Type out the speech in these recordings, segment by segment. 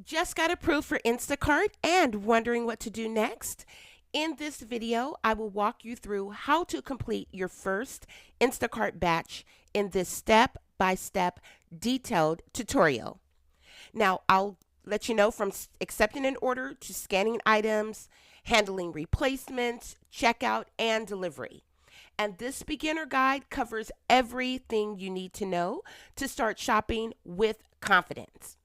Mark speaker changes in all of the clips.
Speaker 1: Just got approved for Instacart and wondering what to do next? In this video, I will walk you through how to complete your first Instacart batch in this step-by-step detailed tutorial. Now, I'll let you know from accepting an order to scanning items, handling replacements, checkout, and delivery. And this beginner guide covers everything you need to know to start shopping with confidence.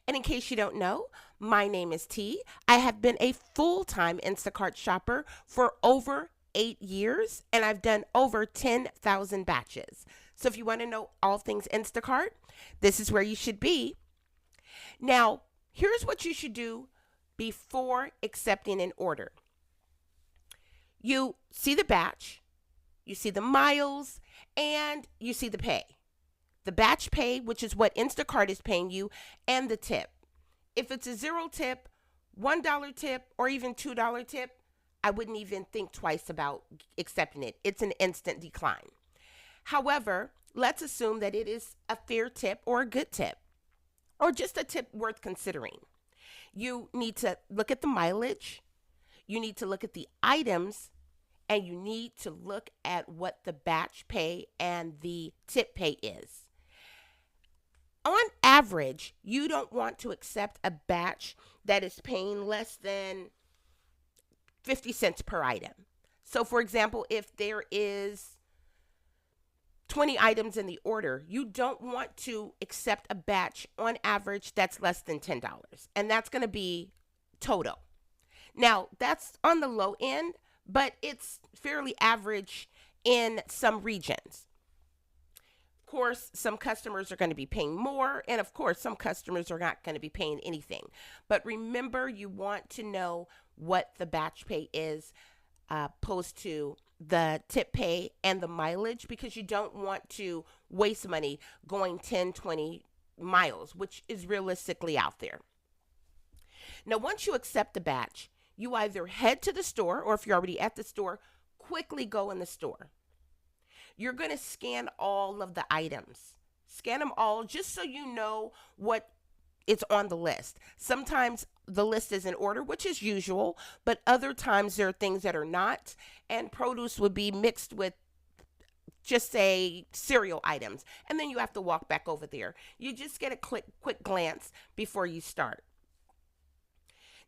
Speaker 1: And in case you don't know, my name is T. I have been a full time Instacart shopper for over 8 years, and I've done over 10,000 batches. So if you want to know all things Instacart, this is where you should be. Now, here's what you should do before accepting an order. You see the batch, you see the miles, and you see the pay. The batch pay, which is what Instacart is paying you, and the tip. If it's a zero tip, $1 tip, or even $2 tip, I wouldn't even think twice about accepting it. It's an instant decline. However, let's assume that it is a fair tip or a good tip, or just a tip worth considering. You need to look at the mileage, you need to look at the items, and you need to look at what the batch pay and the tip pay is. On average, you don't want to accept a batch that is paying less than 50 cents per item. So for example, if there is 20 items in the order, you don't want to accept a batch on average that's less than $10. And that's going to be total. Now, that's on the low end, but it's fairly average in some regions. Of course, some customers are going to be paying more, and of course, some customers are not going to be paying anything. But remember, you want to know what the batch pay is opposed to the tip pay and the mileage, because you don't want to waste money going 10, 20 miles, which is realistically out there. Now, once you accept the batch, you either head to the store, or if you're already at the store, quickly go in the store. You're going to scan all of the items. Scan them all just so you know what is on the list. Sometimes the list is in order, which is usual, but other times there are things that are not, and produce would be mixed with, just say, cereal items, and then you have to walk back over there. You just get a quick glance before you start.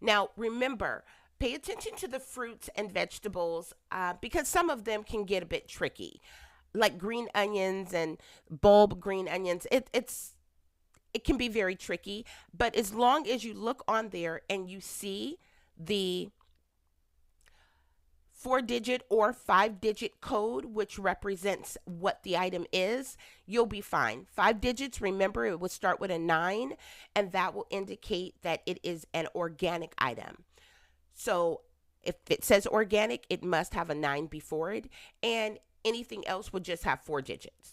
Speaker 1: Now, remember, pay attention to the fruits and vegetables because some of them can get a bit tricky, like green onions and bulb green onions. It can be very tricky, but as long as you look on there and you see the 4-digit or 5-digit code, which represents what the item is, you'll be fine. 5 digits, remember, it will start with a 9, and that will indicate that it is an organic item. So if it says organic, it must have a 9 before it, and anything else would just have 4 digits.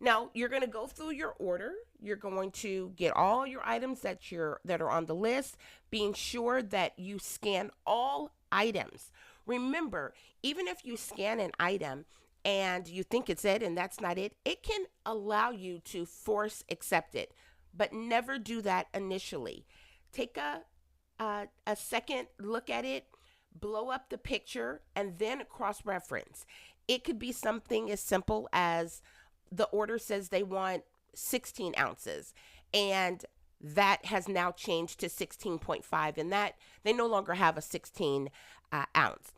Speaker 1: Now, you're going to go through your order. You're going to get all your items that are on the list, being sure that you scan all items. Remember, even if you scan an item and you think it's it and that's not it, it can allow you to force accept it, but never do that initially. Take a second look at it, blow up the picture, and then cross-reference. It could be something as simple as the order says they want 16 ounces, and that has now changed to 16.5, and that they no longer have a 16 ounce.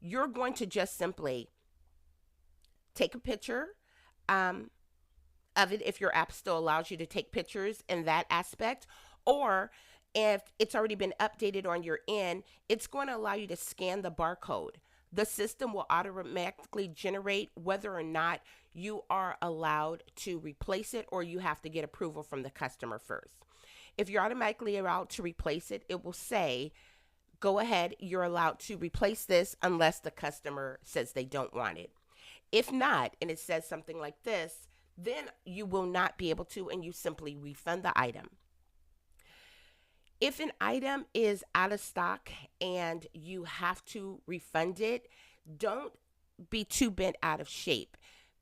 Speaker 1: You're going to just simply take a picture of it if your app still allows you to take pictures in that aspect, or if it's already been updated on your end, it's going to allow you to scan the barcode. The system will automatically generate whether or not you are allowed to replace it, or you have to get approval from the customer first. If you're automatically allowed to replace it, it will say, go ahead, you're allowed to replace this unless the customer says they don't want it. If not, and it says something like this, then you will not be able to, and you simply refund the item. If an item is out of stock and you have to refund it, don't be too bent out of shape,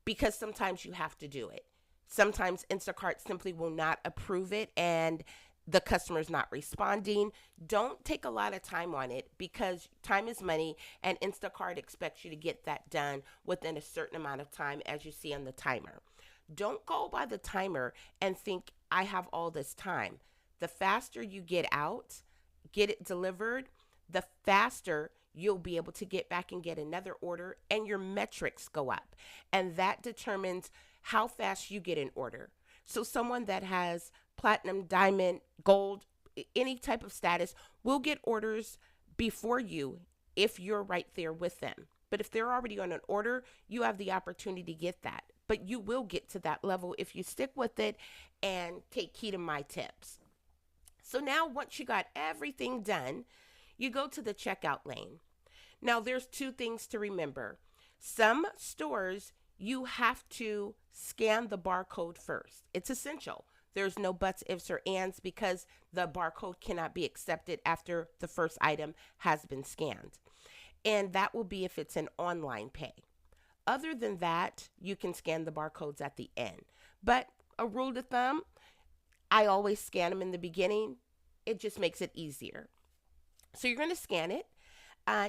Speaker 1: because sometimes you have to do it. Sometimes Instacart simply will not approve it and the customer's not responding. Don't take a lot of time on it because time is money and Instacart expects you to get that done within a certain amount of time as you see on the timer. Don't go by the timer and think I have all this time. The faster you get it delivered, the faster you'll be able to get back and get another order and your metrics go up. And that determines how fast you get an order. So someone that has platinum, diamond, gold, any type of status will get orders before you if you're right there with them. But if they're already on an order, you have the opportunity to get that. But you will get to that level if you stick with it and take heed of my tips. So now once you got everything done, you go to the checkout lane. Now there's two things to remember. Some stores you have to scan the barcode first. It's essential. There's no buts, ifs, or ands because the barcode cannot be accepted after the first item has been scanned. And that will be if it's an online pay. Other than that, you can scan the barcodes at the end. But a rule of thumb, I always scan them in the beginning. It just makes it easier. So you're going to scan it.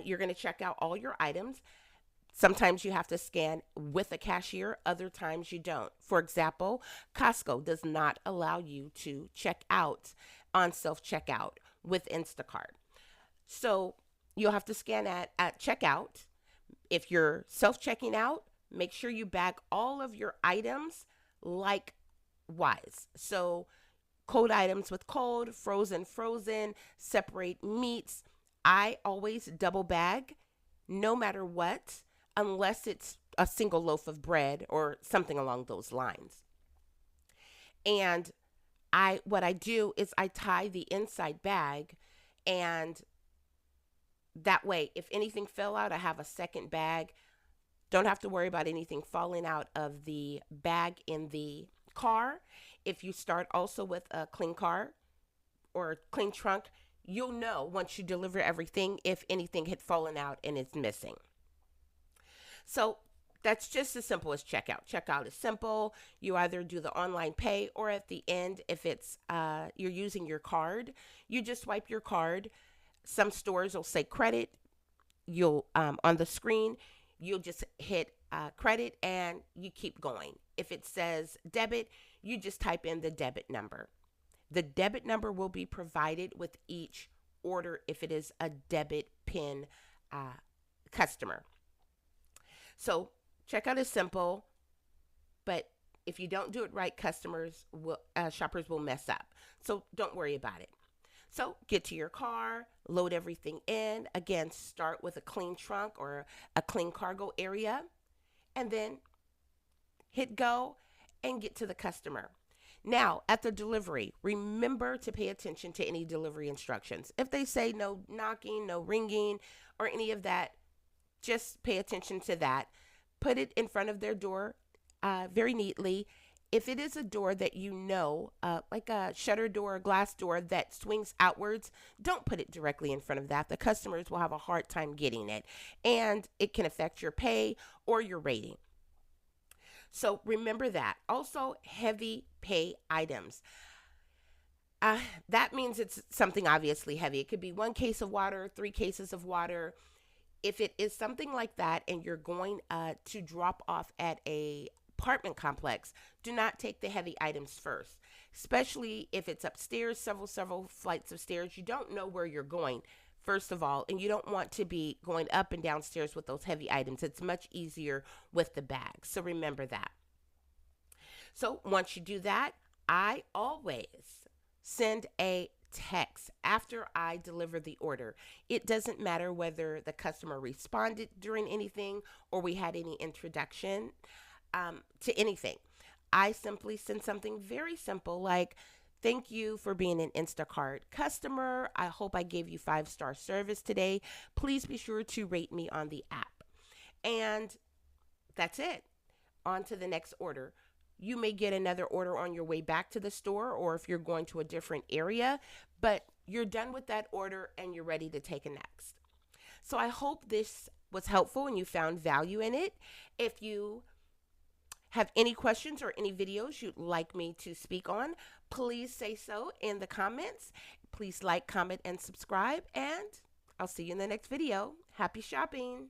Speaker 1: You're going to check out all your items. Sometimes you have to scan with a cashier, other times you don't. For example, Costco does not allow you to check out on self-checkout with Instacart. So you'll have to scan at checkout. If you're self-checking out, make sure you bag all of your items likewise. So cold items with cold, frozen, separate meats. I always double bag no matter what, unless it's a single loaf of bread or something along those lines. And what I do is I tie the inside bag, and that way if anything fell out, I have a second bag. Don't have to worry about anything falling out of the bag in the car. If you start also with a clean car or a clean trunk, you'll know once you deliver everything if anything had fallen out and it's missing. So that's just as simple as checkout. Checkout is simple. You either do the online pay or at the end, if it's you're using your card, you just swipe your card. Some stores will say credit. You'll on the screen, you'll just hit credit and you keep going. If it says debit, you just type in the debit number. The debit number will be provided with each order if it is a debit PIN customer. So checkout is simple, but if you don't do it right, shoppers will mess up. So don't worry about it. So get to your car, load everything in. Again, start with a clean trunk or a clean cargo area, and then hit go and get to the customer. Now, at the delivery, remember to pay attention to any delivery instructions. If they say no knocking, no ringing, or any of that, just pay attention to that. Put it in front of their door very neatly. If it is a door that you know, like a shutter door, a glass door that swings outwards, don't put it directly in front of that. The customers will have a hard time getting it, and it can affect your pay or your rating. So remember that. Also, heavy pay items. That means it's something obviously heavy. It could be 1 case of water, 3 cases of water. If it is something like that and you're going to drop off at a apartment complex, do not take the heavy items first, especially if it's upstairs, several flights of stairs. You don't know where you're going, first of all, and you don't want to be going up and downstairs with those heavy items. It's much easier with the bag. So remember that. So once you do that, I always send a text after I deliver the order. It doesn't matter whether the customer responded during anything or we had any introduction to anything. I simply send something very simple like, thank you for being an Instacart customer. I hope I gave you 5-star service today. Please be sure to rate me on the app. And that's it. On to the next order. You may get another order on your way back to the store or if you're going to a different area, but you're done with that order and you're ready to take a next. So I hope this was helpful and you found value in it. If you Have any questions or any videos you'd like me to speak on, please say so in the comments. Please like, comment, and subscribe, and I'll see you in the next video. Happy shopping!